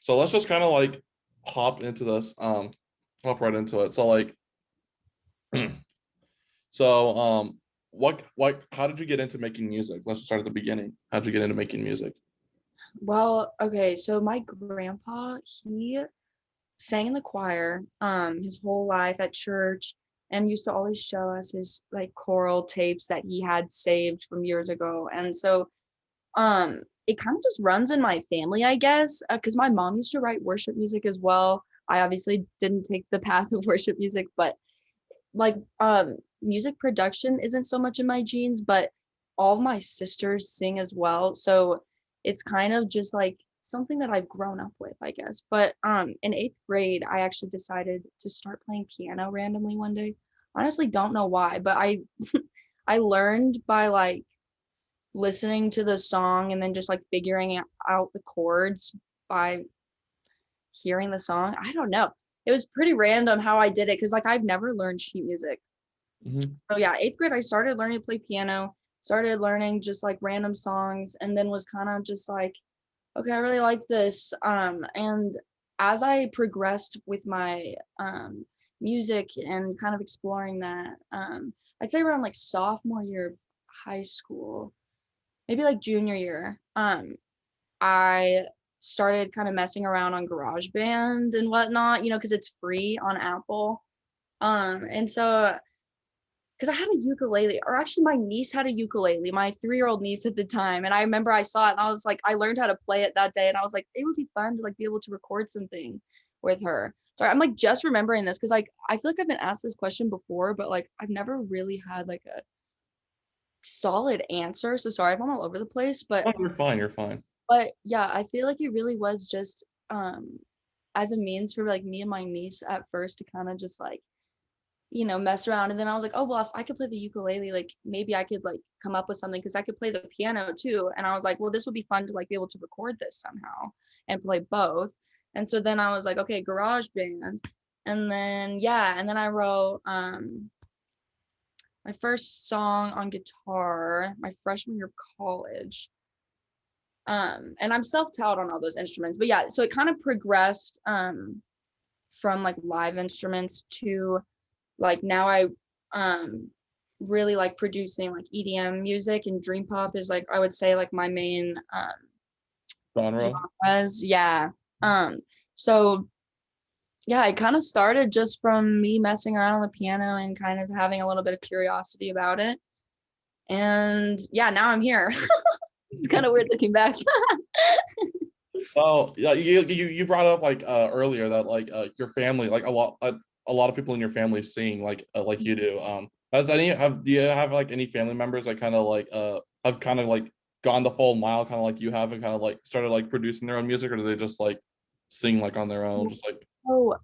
So let's just kind of like hop into this, hop right into it. So like, so how did you get into making music? Let's just start at the beginning. How'd you get into making music? Well, okay, so my grandpa, he sang in the choir his whole life at church and used to always show us his like choral tapes that he had saved from years ago. And so it kind of just runs in my family, I guess, because my mom used to write worship music as well. I obviously didn't take the path of worship music, but like music production isn't so much in my genes, but all of my sisters sing as well. So it's kind of just like something that I've grown up with, I guess. But in 8th grade, I actually decided to start playing piano randomly one day. Honestly, don't know why, but I I learned by like listening to the song and then just like figuring out the chords by hearing the song. I don't know. It was pretty random how I did it because like I've never learned sheet music. Mm-hmm. So yeah, 8th grade I started learning to play piano, started learning just like random songs, and then was kind of just like, okay, I really like this. And as I progressed with my music and kind of exploring that, I'd say around like sophomore year of high school, maybe like junior year, I started kind of messing around on GarageBand and whatnot, because it's free on Apple. And so because I had a ukulele, or actually my niece had a ukulele, my 3-year-old niece at the time. And I remember I saw it and I was like, I learned how to play it that day. And I was like, it would be fun to like be able to record something with her. Sorry, I'm like just remembering this because like I feel like I've been asked this question before, but like I've never really had like a solid answer. So sorry if I'm all over the place, but Oh, you're fine. You're fine. yeah, I feel like it really was just as a means for like me and my niece at first to kind of just like mess around. And then I was like, oh, well, if I could play the ukulele, like maybe I could like come up with something because I could play the piano too. And I was like, well, this would be fun to like be able to record this somehow and play both. And so then I was like, okay, garage band. And then yeah, and then I wrote my first song on guitar my freshman year of college. And I'm self-taught on all those instruments. But yeah, so it kind of progressed from like live instruments to like now I really like producing like EDM music, and dream pop is like I would say like my main Genre. genres. Yeah. So yeah, it kind of started just from me messing around on the piano and kind of having a little bit of curiosity about it. And yeah, now I'm here. It's kind of weird looking back. So yeah, you brought up like earlier that like your family, like a lot of people in your family sing like you do. Do you have like any family members that kind of like have kind of like gone the full mile kind of like you have and kind of like started like producing their own music, or do they just like sing like on their own, just like Oh,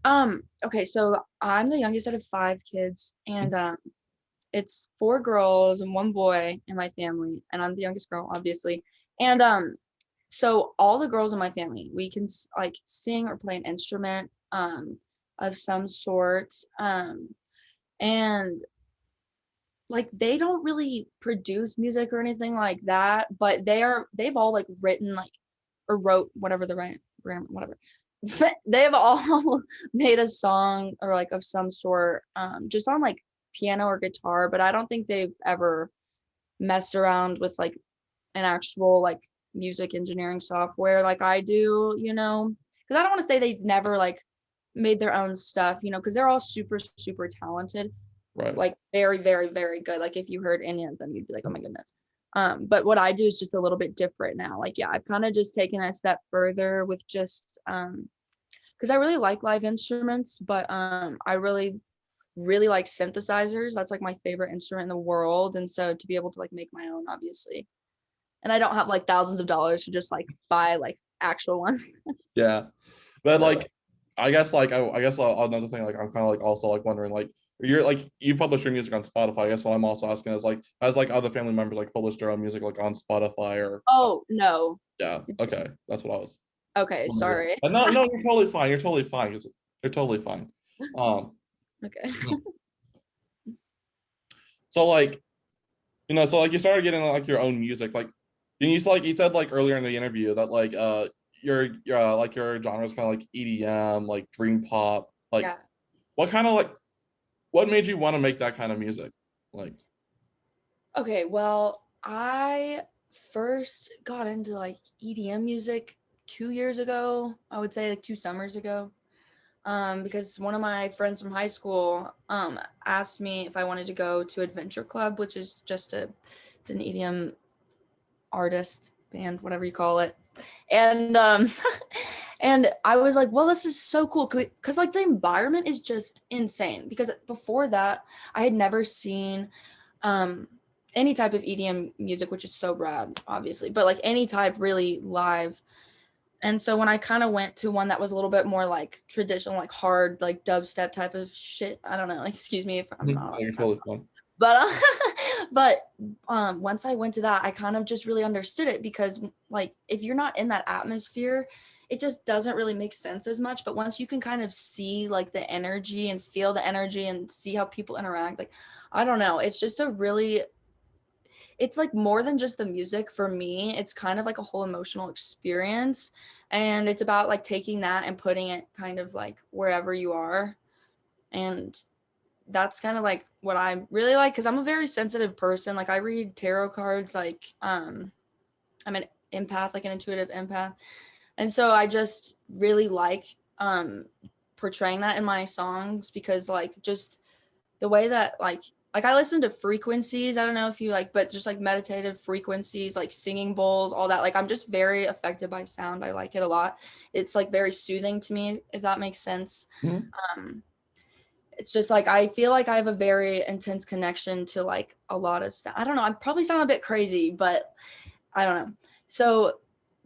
okay, so I'm the youngest out of 5 kids, and it's 4 girls and 1 boy in my family, and I'm the youngest girl, obviously. And so all the girls in my family, we can like sing or play an instrument of some sort. And like they don't really produce music or anything like that, but they've all like written like or wrote whatever the right grammar, whatever. They've all made a song or like of some sort, just on like piano or guitar, but I don't think they've ever messed around with like an actual like music engineering software like I do, because I don't want to say they've never like made their own stuff, because they're all super, super talented, right? like very, very, very good. Like if you heard any of them, you'd be like, oh my goodness. But what I do is just a little bit different now. Like, yeah, I've kind of just taken a step further with just because I really like live instruments, but I really, really like synthesizers. That's like my favorite instrument in the world. And so to be able to like make my own, obviously. And I don't have like thousands of dollars to just like buy like actual ones. Yeah, but So like I guess another thing like I'm kind of like also like wondering like you're like you publish your music on Spotify. I guess what I'm also asking is like has like other family members like published their own music like on Spotify or oh no. yeah, okay, that's what I was Okay, wondering. sorry. And no, you're totally fine. You're totally fine. You're totally fine. Um, Okay. so like so like you started getting like your own music like you said like earlier in the interview that like your genres kind of like EDM, like dream pop, like Yeah. what kind of like what made you want to make that kind of music? Like, Okay, well, I first got into like EDM music 2 years ago. I would say like 2 summers ago. Because one of my friends from high school asked me if I wanted to go to Adventure Club, which is just it's an EDM artist band, whatever you call it. And and I was like, well, this is so cool because like the environment is just insane. Because before that, I had never seen um any type of EDM music, which is so rad, obviously, but like any type really live. And so when I kind of went to one that was a little bit more like traditional, like hard, like dubstep type of shit, I don't know, like, excuse me if I'm mhm, not allowed yeah, to you're cuss, totally fine. but once I went to that, I kind of just really understood it because like if you're not in that atmosphere, it just doesn't really make sense as much. But once you can kind of see like the energy and feel the energy and see how people interact, like I don't know, it's just a really it's like more than just the music for me. It's kind of like a whole emotional experience. And it's about like taking that and putting it kind of like wherever you are. And that's kind of like what I really like because I'm a very sensitive person. Like I read tarot cards, like I'm an empath, like an intuitive empath. And so I just really like portraying that in my songs because like just the way that like I listen to frequencies. I don't know if you like, but just like meditative frequencies, like singing bowls, all that. Like I'm just very affected by sound. I like it a lot. It's like very soothing to me, if that makes sense. Mhm. Um, it's just like I feel like I have a very intense connection to like a lot of stuff. I don't know. I probably sound a bit crazy, but I don't know. So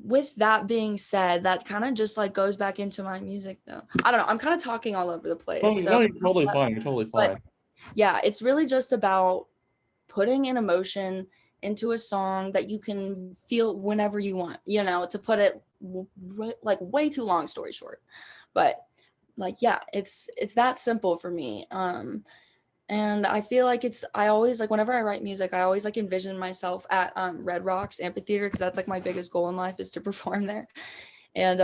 with that being said, that kind of just like goes back into my music though. I don't know. I'm kind of talking all over the No, place. So no, you're totally fine. You're totally but fine. yeah, it's really just about putting an emotion into a song that you can feel whenever you want, to put it like way too long story short. But like yeah, it's that simple for me. And I feel like I always like whenever I write music, I always like envision myself at Red Rocks Amphitheater because that's like my biggest goal in life is to perform there. And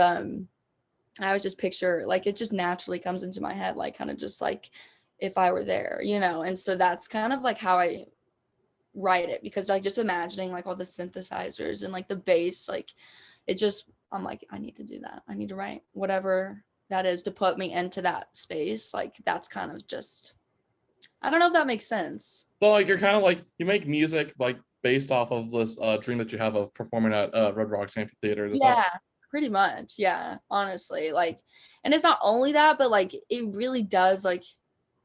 I always just picture like it just naturally comes into my head, like kind of just like if I were there, and so that's kind of like how I write it because like just imagining like all the synthesizers and like the bass, like it just I'm like I need to do that. I need to write whatever that is to put me into that space. Like that's kind of just I don't know if that makes sense. Well, like you're kind of like you make music like based off of this dream that you have of performing at Red Rocks Amphitheater. Is that Yeah, pretty much. Yeah, honestly. Like and it's not only that, but like it really does like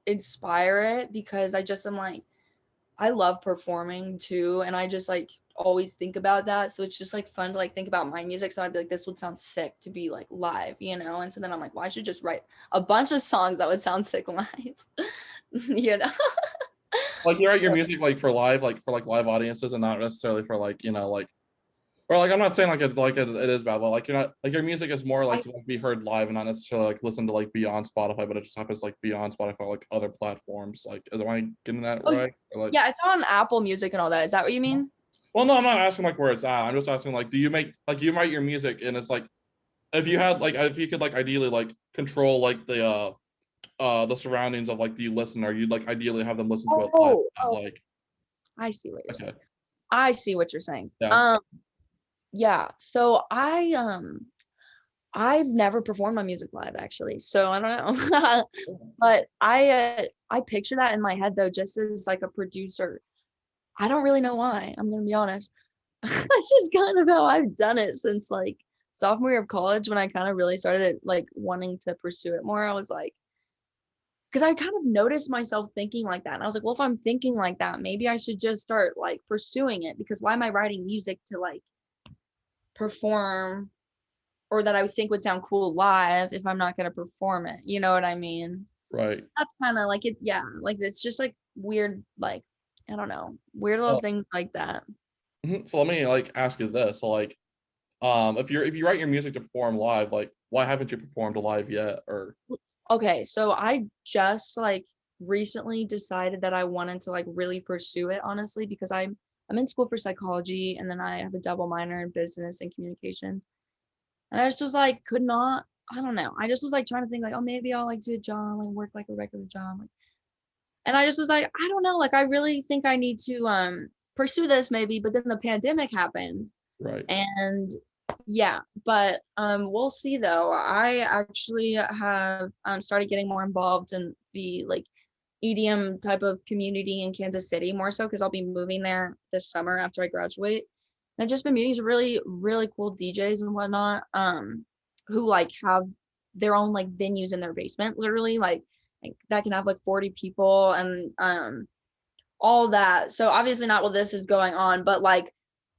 inspire it because I just am like I love performing too, and I just like always think about that. So it's just like fun to like think about my music. So I'd be like, this would sound sick to be like live, And so then I'm like, well, I should just write a bunch of songs that would sound sick live, you know. like you write your So music like for like live audiences and not necessarily for like like or like I'm not saying like it is bad, but like you're not like your music is more like I to like, be heard live and not necessarily like listen to like beyond Spotify, but it just happens like beyond Spotify, like other platforms. Like, am I getting that oh right? Or, like, yeah, it's on Apple Music and all that. Is that what you mean? well, no, I'm not asking like where it's at. I'm just asking like, do you make like you write your music and it's like if you had like if you could like ideally like control like the surroundings of like the listener, you'd like ideally have them listen to it live, not Oh, like I see what you're saying. okay, I see what you're saying. yeah. Yeah. So I've never performed my music live actually. So I don't know. But I picture that in my head though, just as like a producer. I don't really know why. I'm gonna be honest. That's just kind of how I've done it since like sophomore year of college when I kind of really started like wanting to pursue it more. I was like, because I kind of noticed myself thinking like that. And I was like, well, if I'm thinking like that, maybe I should just start like pursuing it because why am I writing music to like perform or that I would think would sound cool live if I'm not gonna perform it? You know what I mean? Right. So that's kind of like it, yeah. Like it's just like weird, like I don't know, weird little Uh, things like that. so let me like ask you this. So like if you write your music to perform live, like why haven't you performed live yet? Or Okay, so I just like recently decided that I wanted to like really pursue it honestly because I'm in school for psychology and then I have a double minor in business and communications. And I just was like, could not, I don't know. I just was like trying to think like, oh, maybe I'll like do a job, like work like a regular job. Like, and I just was like, I don't know. Like, I really think I need to pursue this maybe. But then the pandemic happened. Right. And yeah, but we'll see though. I actually have started getting more involved in the like EDM type of community in Kansas City more so because I'll be moving there this summer after I graduate. And I've just been meeting some really, really cool DJs and whatnot, who like have their own like venues in their basement, literally like that can have like 40 people and all that. So obviously not while this is going on, but like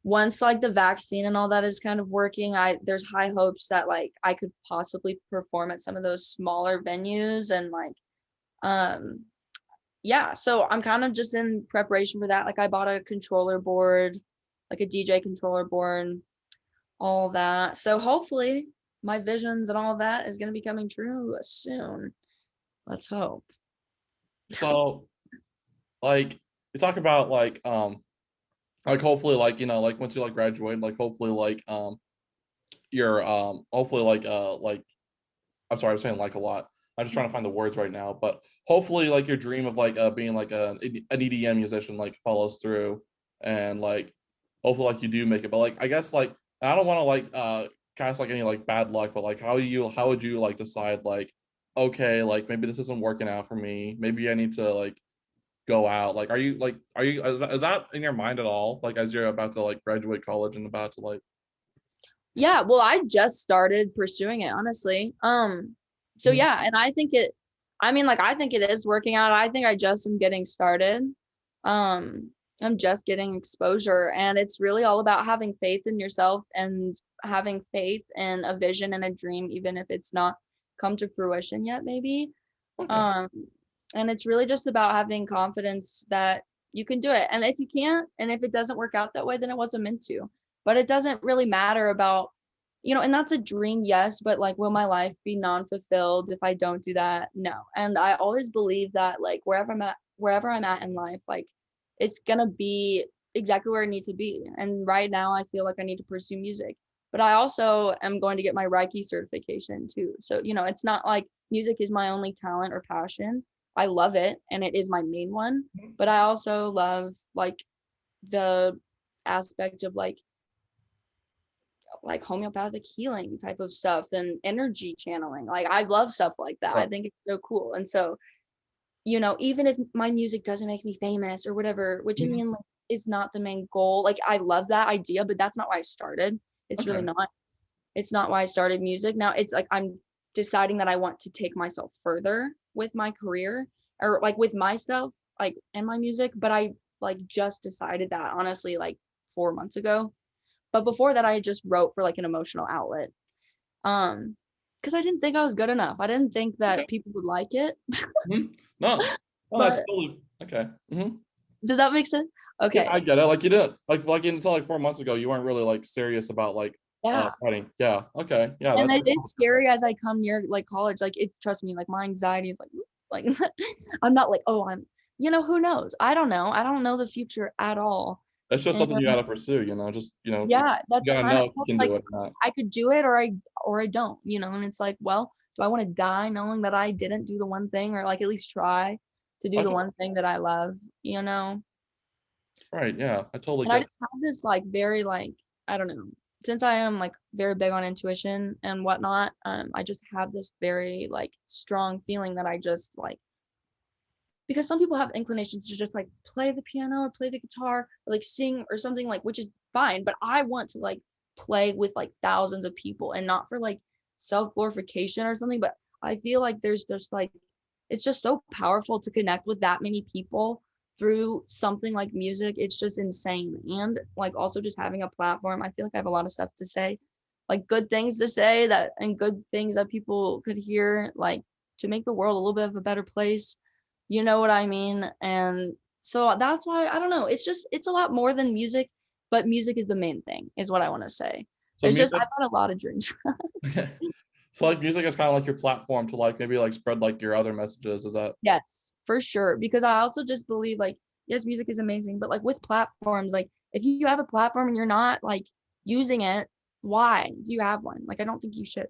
once like the vaccine and all that is kind of working, there's high hopes that like I could possibly perform at some of those smaller venues and like um yeah, so I'm kind of just in preparation for that. Like I bought a controller board, like a DJ controller board, all that. So hopefully my visions and all that is going to be coming true soon. Let's hope. So like you talk about like hopefully like like once you like graduate, like hopefully like you're hopefully like I'm sorry, I'm saying like a lot. I'm just trying to find the words right now, but hopefully like your dream of like being like an EDM musician like follows through, and like hopefully like you do make it. But like I guess like I don't want to like cast like any like bad luck, but like how would you like decide like okay, like maybe this isn't working out for me. Maybe I need to like go out. Like are you is that in your mind at all? Like as you're about to like graduate college and about to like Yeah, well, I just started pursuing it, honestly. So Mhm. yeah, and I mean, like, I think it is working out. I think I just am getting started. Um, I'm just getting exposure, and it's really all about having faith in yourself and having faith in a vision and a dream, even if it's not come to fruition yet, maybe. Okay. Um, and it's really just about having confidence that you can do it. And if you can't, and if it doesn't work out that way, then it wasn't meant to. But it doesn't really matter about, and that's a dream, yes, but like, will my life be non-fulfilled if I don't do that? No. And I always believe that like wherever I'm at in life, like it's gonna be exactly where I need to be. And right now I feel like I need to pursue music. But I also am going to get my Reiki certification too. So, it's not like music is my only talent or passion. I love it and it is my main one, but I also love like the aspect of like homeopathic healing type of stuff and energy channeling. Like I love stuff like that. I Right. think it's so cool. And so, even if my music doesn't make me famous or whatever, which I Mhm. mean like, is not the main goal. Like I love that idea, but that's not why I started. It's really Okay. not. It's not why I started music. Now it's like I'm deciding that I want to take myself further with my career or like with my stuff, like and my music. But I like just decided that honestly like 4 months ago. But before that, I just wrote for like an emotional outlet. Because I didn't think I was good enough. I didn't think Okay. that people would like it. Mhm. No. No, that's But totally okay. does that make sense? Yeah, Okay. I get it. Like you didn't like until like 4 months ago, you weren't really like serious about like Yeah. writing. Yeah. Okay. Yeah. And That's it's scary as I come near like college. Like it's trust me, like my anxiety is like I'm not like, oh, who knows? I don't know. I don't know the future at all. it's just And something you gotta pursue. Just yeah, you that's gotta kind of know if you can like do it or not. I could do it or I don't, and it's like, well, do I want to die knowing that I didn't do the one thing or like at least try to do the Okay. one thing that I love? Right. Yeah. I totally And I get. just have this like very like I don't know, since I am like very big on intuition and whatnot, I just have this very like strong feeling that I just like because some people have inclinations to just like play the piano or play the guitar or like sing or something like which is fine, but I want to like play with like thousands of people and not for like self glorification or something, but I feel like there's just like it's just so powerful to connect with that many people through something like music. It's just insane. And like also just having a platform, I feel like I have a lot of stuff to say, like good things to say that and good things that people could hear, like to make the world a little bit of a better place. You know what I mean? And so that's why I don't know. It's a lot more than music, but music is the main thing, is what I want to say. So There's just music. I've got a lot of dreams. So like music is kind of like your platform to like maybe like spread like your other messages. Is that Yes, for sure. Because I also just believe like, yes, music is amazing, but like with platforms, like if you have a platform and you're not like using it, why do you have one? Like, I don't think you should.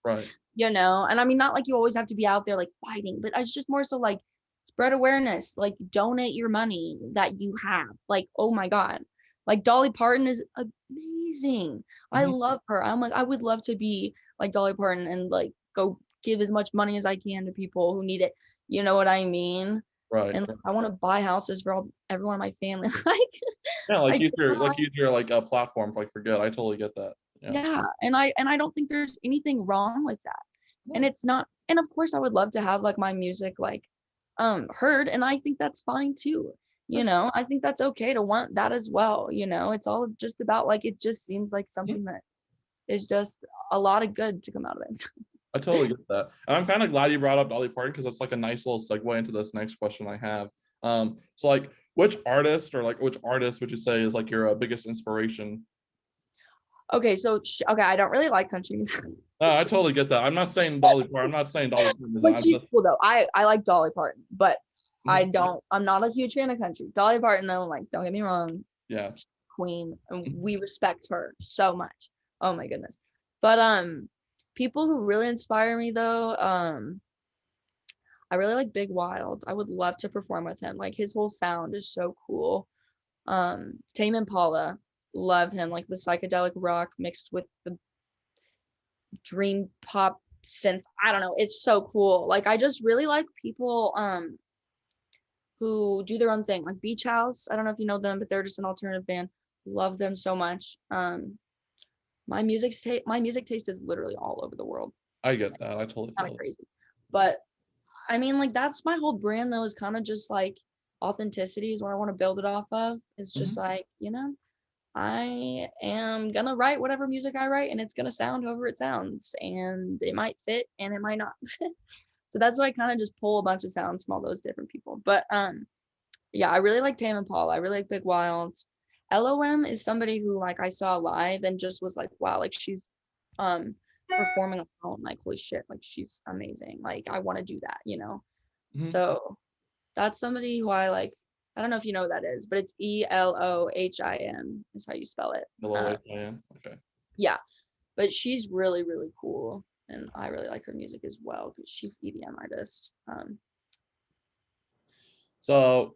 Right. And I mean, not like you always have to be out there like fighting, but it's just more so like spread awareness, like donate your money that you have. Like, oh my God. Like Dolly Parton is amazing. I Mhm. love her. I'm like, I would love to be like Dolly Parton and like go give as much money as I can to people who need it. You know what I mean? Right. And Right. I want to buy houses for everyone in my family. Like, Yeah, I like just use your wanna, like use your like a platform like for good. I totally get that. Yeah. yeah, and I don't think there's anything wrong with that. And No. it's not, and of course I would love to have like my music like heard, and I think that's fine too. Yes. I think that's okay to want that as well. It's all just about like it just seems like Mhm. something that is just a lot of good to come out of it. I totally get that. And I'm kind of glad you brought up Dolly Parton because it's like a nice little segue into this next question I have. So like which artist or like which artist would you say is like your biggest inspiration? Okay, so okay, I don't really like country music. I totally get that. I'm not saying Dolly Parton. I'm not saying Dolly Parton is But I'm she's just cool though. I like Dolly Parton, but mhm. I'm not a huge fan of country. Dolly Parton though, like don't get me wrong, Yeah. queen, and Mhm. we respect her so much. Oh my goodness. But people who really inspire me though, I really like Big Wild. I would love to perform with him. Like his whole sound is so cool. Tame Impala, love him. Like the psychedelic rock mixed with the dream pop synth. I don't know. It's so cool. Like I just really like people who do their own thing. Like Beach House. I don't know if you know them, but they're just an alternative band. Love them so much. My music taste is literally all over the world. I get that. I totally Kind of feel it. crazy. But I mean, like that's my whole brand though, is kind of just like authenticity is what I want to build it off of. It's just Mhm. like, I am gonna write whatever music I write and it's gonna sound however it sounds. And it might fit and it might not. So that's why I kind of just pull a bunch of sounds from all those different people. But yeah, I really like Tame Impala. I really like Big Wild. LOM is somebody who like I saw live and just was like, wow, like she's um performing alone, like holy shit, like she's amazing. Like I want to do that. Mhm. So that's somebody who I like. I don't know if you know what that is, but it's Elohim is how you spell it. L-O-H-I-N. Okay. Yeah, but she's really, really cool. And I really like her music as well because she's EDM artist. So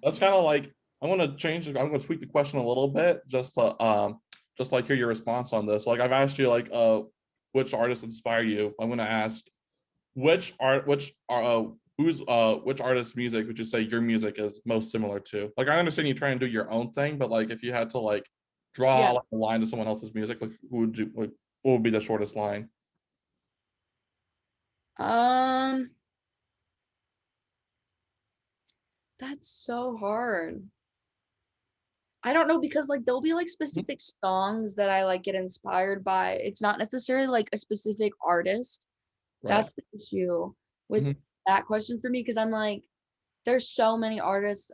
that's kind of like I'm gonna change. I'm gonna tweak the question a little bit just like hear your response on this. Like I've asked you like which artists inspire you. I'm gonna ask which artist's music would you say your music is most similar to? Like I understand you try and do your own thing, but like if you had to like draw Yeah. like a line to someone else's music, like who would you like, what would be the shortest line? Um, that's so hard. I don't know because like there'll be like Mhm. specific songs that I like get inspired by. It's not necessarily like a specific artist. Right. That's the issue with Mhm. that question for me because I'm like, there's so many artists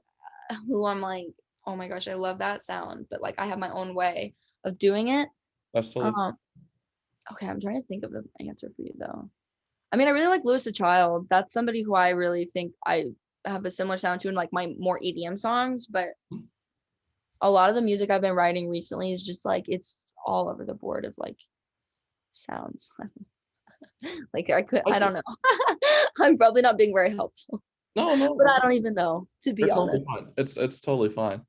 who I'm like, oh my gosh, I love that sound, but like I have my own way of doing it. That's totally Um, okay, I'm trying to think of an answer for you though. I mean, I really like Louis the Child. That's somebody who I really think I have a similar sound to in like my more EDM songs, but fine. a lot of the music I've been writing recently is just like it's all over the board of like sounds. Like I I get don't know. I'm probably not being very helpful, no, but no, I don't even know, to you're be totally honest. fine. It's totally fine.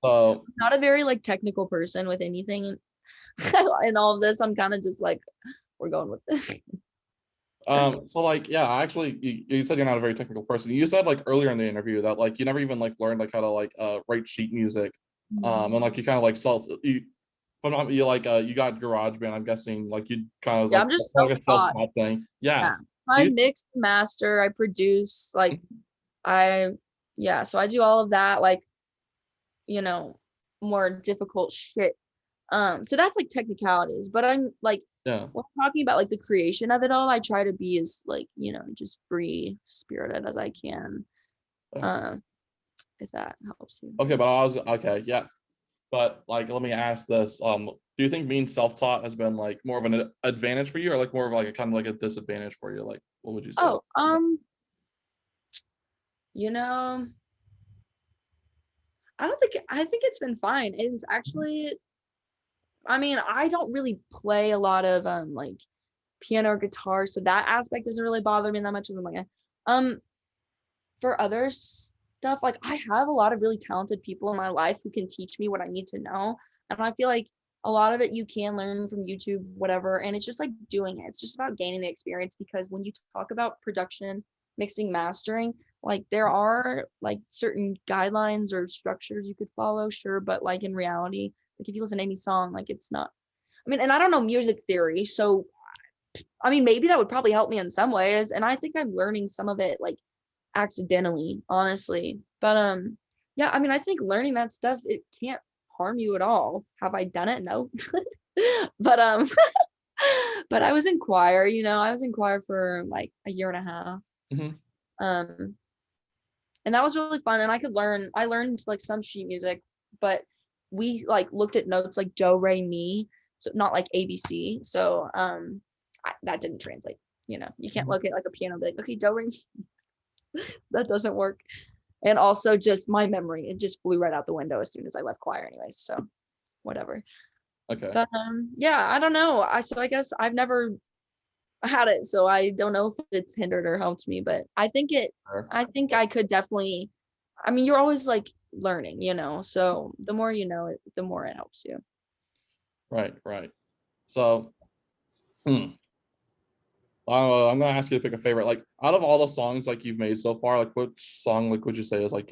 So Not a very like technical person with anything in all of this. I'm kind of just like, we're going with this. so like yeah, actually you said you're not a very technical person. You said like earlier in the interview that like you never even like learned like how to like write sheet music. And like you kind of like if I'm not you like you got GarageBand, I'm guessing like you kind of Yeah, like I'm just like a self-taught. self-taught thing. Yeah. Yeah. I Do you mix, master, I produce, like I yeah, so I do all of that, like, you know, more difficult shit. So that's like technicalities, but I'm like yeah. when I'm talking about like the creation of it all, I try to be as like, just free spirited as I can. Okay. Um, if that helps you. Okay, but I was okay, yeah. But like let me ask this. Do you think being self-taught has been like more of an advantage for you or like more of like a kind of like a disadvantage for you? Like what would you say? Oh, you know, I think it's been fine. It's actually I mean, I don't really play a lot of like piano or guitar, so that aspect doesn't really bother me that much. I'm like, um, for other stuff, like I have a lot of really talented people in my life who can teach me what I need to know. And I feel like a lot of it you can learn from YouTube, whatever. And it's just like doing it. It's just about gaining the experience because when you talk about production, mixing, mastering, like there are like certain guidelines or structures you could follow, sure. But like in reality, like if you listen to any song, like it's not, I mean, and I don't know music theory. So, I mean, maybe that would probably help me in some ways. And I think I'm learning some of it like accidentally, honestly. But yeah, I mean, I think learning that stuff, it can't harm you at all. Have I done it? No. But but I was in choir, I was in choir for like a year and a half. Mhm. Um and that was really fun and I learned like some sheet music, but we like looked at notes like do re mi, so not like ABC. So that didn't translate. You can't Mhm. look at like a piano and be like, okay, do re mi. That doesn't work. And also just my memory, it just flew right out the window as soon as I left choir anyways, so whatever. Okay. But yeah, I don't know. I guess I've never had it, so I don't know if it's hindered or helped me, but Sure. I think I could definitely, I mean, you're always like learning, so the more you know it, the more it helps you. Right, right. So, hmm, I'm gonna ask you to pick a favorite. Like, out of all the songs like you've made so far, like which song like would you say is like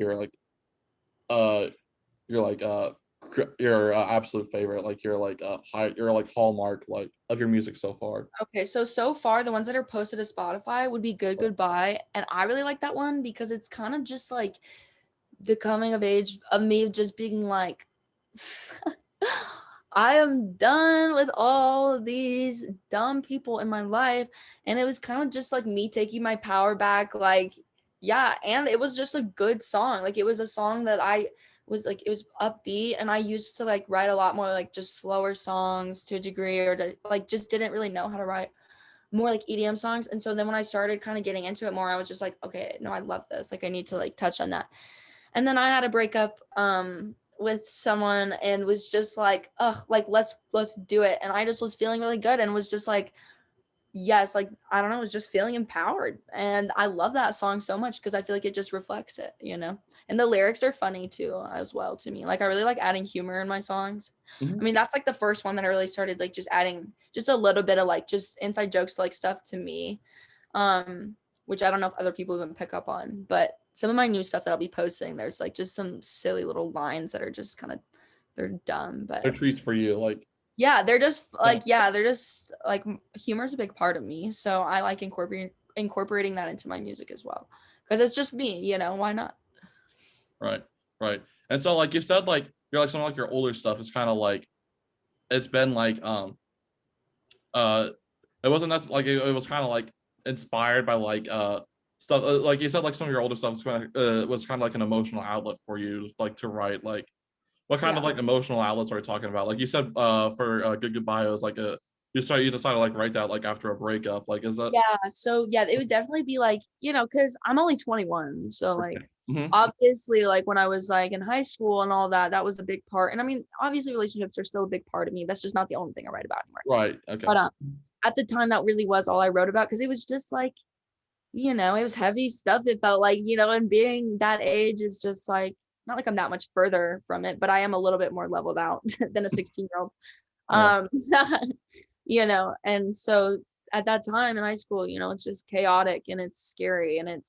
uh your like your absolute favorite, like your like high your like hallmark like of your music so far? Okay, so far the ones that are posted to Spotify would be Good Goodbye, and I really like that one because it's kind of just like the coming of age of me just being like I am done with all of these dumb people in my life. And it was kind of just like me taking my power back. Like, yeah. And it was just a good song. Like, it was a song that I was like, it was upbeat. And I used to like write a lot more like just slower songs to a degree, or to like just didn't really know how to write more like EDM songs. And so then when I started kind of getting into it more, I was just like, okay, no, I love this. Like, I need to like touch on that. And then I had a breakup with someone and was just like, ugh, like let's do it. And I just was feeling really good and was just like, yes, like I don't know, was just feeling empowered. And I love that song so much because I feel like it just reflects it. And the lyrics are funny too as well to me. Like I really like adding humor in my songs. I Mhm. mean, that's like the first one that I really started like just adding just a little bit of like just inside jokes to like stuff to me, um, which I don't know if other people even pick up on. But some of my new stuff that I'll be posting, there's like just some silly little lines that are just kind of they're dumb, They're but treats for you, like yeah, they're just yeah, like they're just like humor is a big part of me, so I like incorporating that into my music as well because it's just me. Why not? right, right. And so like you said, like you're like some of like your older stuff is kind of like it's been like uh it wasn't like it was kind of like inspired by like stuff like you said like some of your older stuff was kind of like an emotional outlet for you like to write like what kind of Yeah. like emotional outlets are we talking about? Like you said for Good Goodbye it was like a you decided to like write that like after a breakup, like is that Yeah, so yeah, it would definitely be like, because I'm only 21, so like okay? Hmm. obviously like when I was like in high school and all that, that was a big part. And I mean, obviously relationships are still a big part of me. That's just not the only thing I write about anymore. Right, okay. But at the time that really was all I wrote about because it was just like, it was heavy stuff. It felt like, and being that age is just like not like I'm that much further from it, but I am a little bit more leveled out than a 16-year-old. Yeah, Um and so at that time in high school, it's just chaotic and it's scary and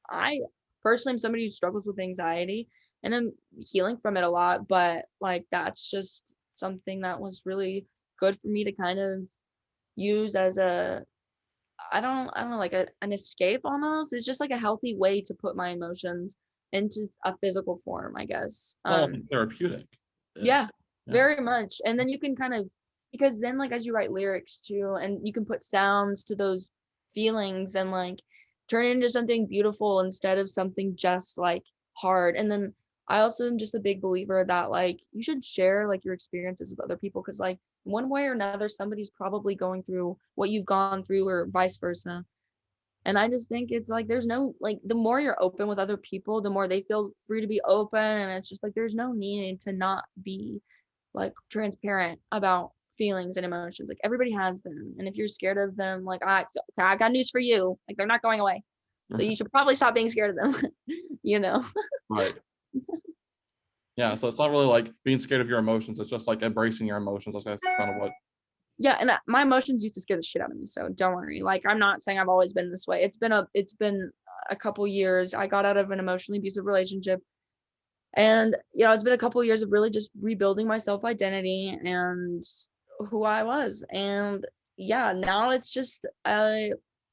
I personally am somebody who struggles with anxiety and I'm healing from it a lot, but like that's just something that was really good for me to kind of use as a I don't know, like an escape almost. It's just like a healthy way to put my emotions into a physical form, I guess. well therapeutic Yeah, ish. Yeah. very much. And then you can kind of, because then like as you write lyrics too, and you can put sounds to those feelings and like turn it into something beautiful instead of something just like hard. And then I also am just a big believer that like you should share like your experiences with other people because like one way or another somebody's probably going through what you've gone through or vice versa. And I just think it's like there's no like the more you're open with other people, the more they feel free to be open. And it's just like there's no need to not be. like transparent about feelings and emotions. Like everybody has them. And if you're scared of them, like I got news for you. Like they're not going away. So you should probably stop being scared of them, you know? Right. Yeah, so it's not really like being scared of your emotions. It's just like embracing your emotions. That's kind of what. Yeah, and my emotions used to scare the shit out of me. So don't worry. Like I'm not saying I've always been this way. It's been a couple years. I got out of an emotionally abusive relationship. And it's been a couple years of really just rebuilding my self-identity and who I was. And yeah, now it's just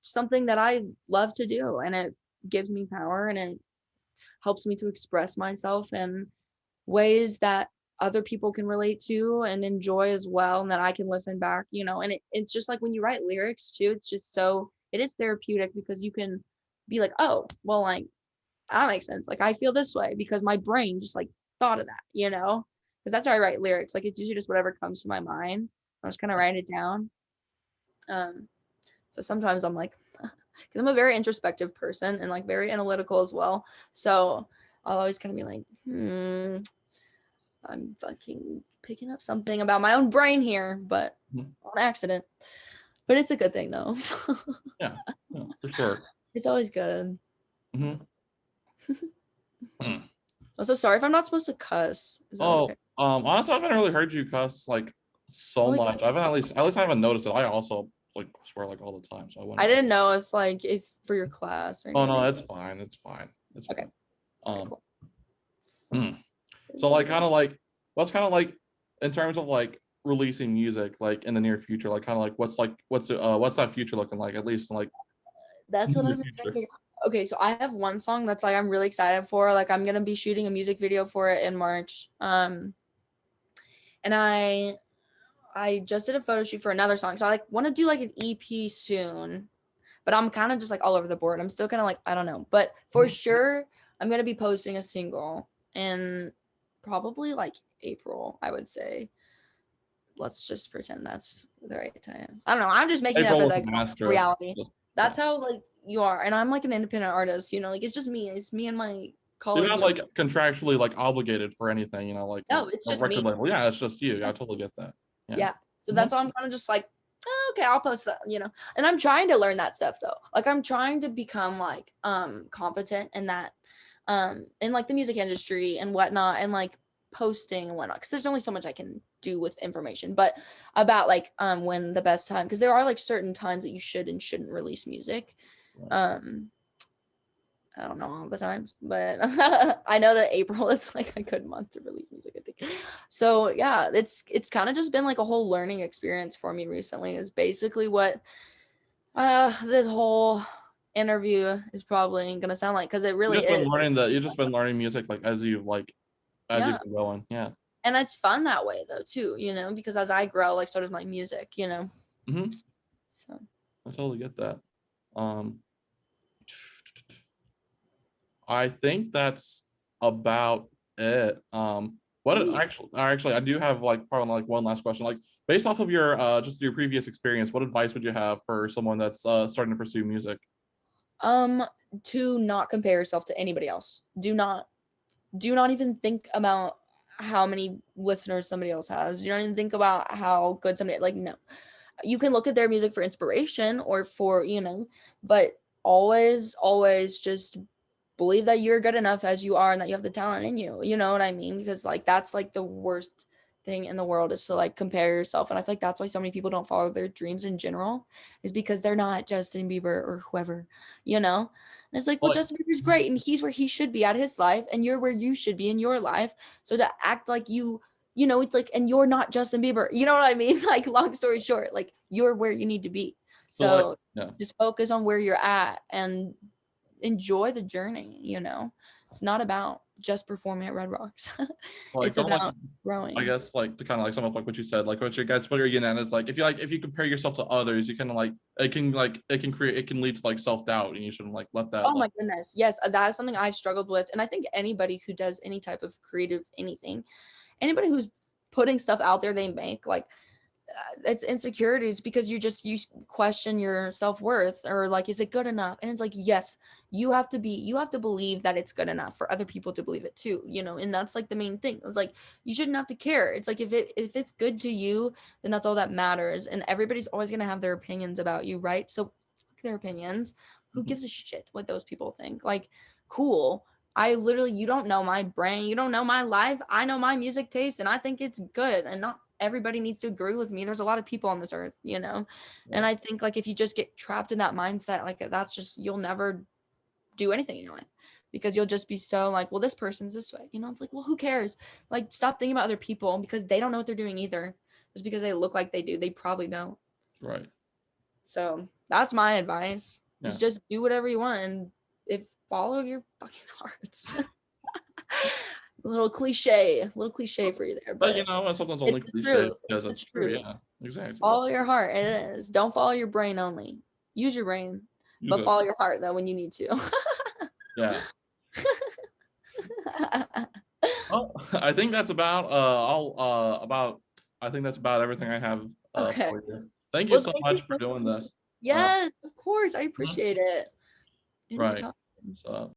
something that I love to do, and it gives me power, and it helps me to express myself in ways that other people can relate to and enjoy as well, and that I can listen back, and it's just like when you write lyrics too, it's just it is therapeutic because you can be like, oh, well, like that makes sense. Like I feel this way because my brain just like thought of that, because that's how I write lyrics. Like it's usually just whatever comes to my mind. I just kind of write it down. Um, so sometimes I'm like, because I'm a very introspective person and like very analytical as well. So I'll always kind of be like, I'm fucking picking up something about my own brain here, but on accident. But it's a good thing though. Yeah, for sure. It's always good. Mm-hmm. I'm so sorry if I'm not supposed to cuss. Is that Oh, okay? honestly, I haven't really heard you cuss like so Like, much. I haven't at least I haven't noticed it. I also like swear like all the time, so I I wouldn't. didn't know if for your class or Oh no, anything. it's fine. It's fine. It's Okay. fine. Okay, Um, cool. so like kind of like what's kind of like in terms of like releasing music like in the near future, like kind of like what's that future looking like at least in like That's what near I've been trying to future. figure out. Okay, so I have one song that's like I'm really excited for. Like I'm gonna be shooting a music video for it in March. And I just did a photo shoot for another song. So I like want to do like an EP soon, but I'm kind of just like all over the board. I'm still kind of like, I don't know. But for sure, I'm going to be posting a single in probably like April, I would say. Let's just pretend that's the right time. I don't know. I'm just making it up April as with I an go. asterisk. Reality. Just, yeah. That's how like you are. And I'm like an independent artist, like it's just me. It's me and my You're not colleagues. like contractually like obligated for anything, like No, it's a just record me. label. Yeah, it's just you. I totally get that. Yeah. Yeah. So Mhm. that's why I'm kind of just like, oh, okay, I'll post that. And I'm trying to learn that stuff though. Like I'm trying to become like competent in that in like the music industry and whatnot, and like posting and whatnot. Because there's only so much I can do with information. But about like when the best time, because there are like certain times that you should and shouldn't release music. Um I don't know all the times, but I know that April is like a good month to release music, I think. So yeah, it's kind of just been like a whole learning experience for me recently, is basically what this whole interview is probably gonna sound like, because it really is. You've just been learning music like as Yeah. you've been going. Yeah. And it's fun that way though too, because as I grow, like so does my music, Mm-hmm. So I totally get that. Um, I think that's about it. sweet. Actually, I do have like probably like one last question. Like based off of your just your previous experience, what advice would you have for someone that's starting to pursue music? Um, to not compare yourself to anybody else. Do not even think about how many listeners somebody else has. You don't even think about how good somebody, like, no. You can look at their music for inspiration or for, but always just believe that you're good enough as you are and that you have the talent in you. You know what I mean? Because like that's like the worst thing in the world, is to like compare yourself. And I feel like that's why so many people don't follow their dreams in general, is because they're not Justin Bieber or whoever, And it's like, well, Like, Justin Bieber's great and he's where he should be at his life, and you're where you should be in your life. So to act like it's like, and you're not Justin Bieber. You know what I mean? Like, long story short, like you're where you need to be. so like, So yeah. just focus on where you're at and enjoy the journey. It's not about just performing at Red Rocks. Like, It's kind of like, about I growing. guess like to kind of like sum up like what you said, like what you guys what you're getting at is like if you compare yourself to others, you kind of it can lead to like self-doubt, and you shouldn't like let that Oh like. my goodness. Yes, that is something I've struggled with. And I think anybody who does any type of creative anything, anybody who's putting stuff out there they make, like it's insecurities because you question your self-worth, or like, is it good enough? And it's like, yes, you have to believe that it's good enough for other people to believe it too, you know. And that's like the main thing. It's like, you shouldn't have to care. It's like, if it's good to you, then that's all that matters. And everybody's always going to have their opinions about you, right? So fuck their opinions. Who Mhm. gives a shit what those people think? Like, cool. I literally, you don't know my brain, you don't know my life. I know my music taste and I think it's good, and not everybody needs to agree with me. There's a lot of people on this earth, you know. And Right. I think like if you just get trapped in that mindset, like that's just, you'll never do anything in your life, because you'll just be so like, well, this person's this way, you know. It's like, well, who cares? Like, stop thinking about other people, because they don't know what they're doing either. Just because they look like they do, they probably don't. Right. So that's my advice, is Yeah. just do whatever you want, and if follow your fucking hearts. A little cliche for you there, But but sometimes only it's the cliche truth. because It's the it's true. truth. Yeah. Exactly. Follow your heart. It is. Don't follow your brain only. Use your brain, Use but it. follow your heart though when you need to. Yeah. Well, I think that's about all about I think that's about everything I have Okay. for you. Thank you Well, so thank you much for so doing much. this. Yes, of course. I Mhm. appreciate it. Right. Anytime. So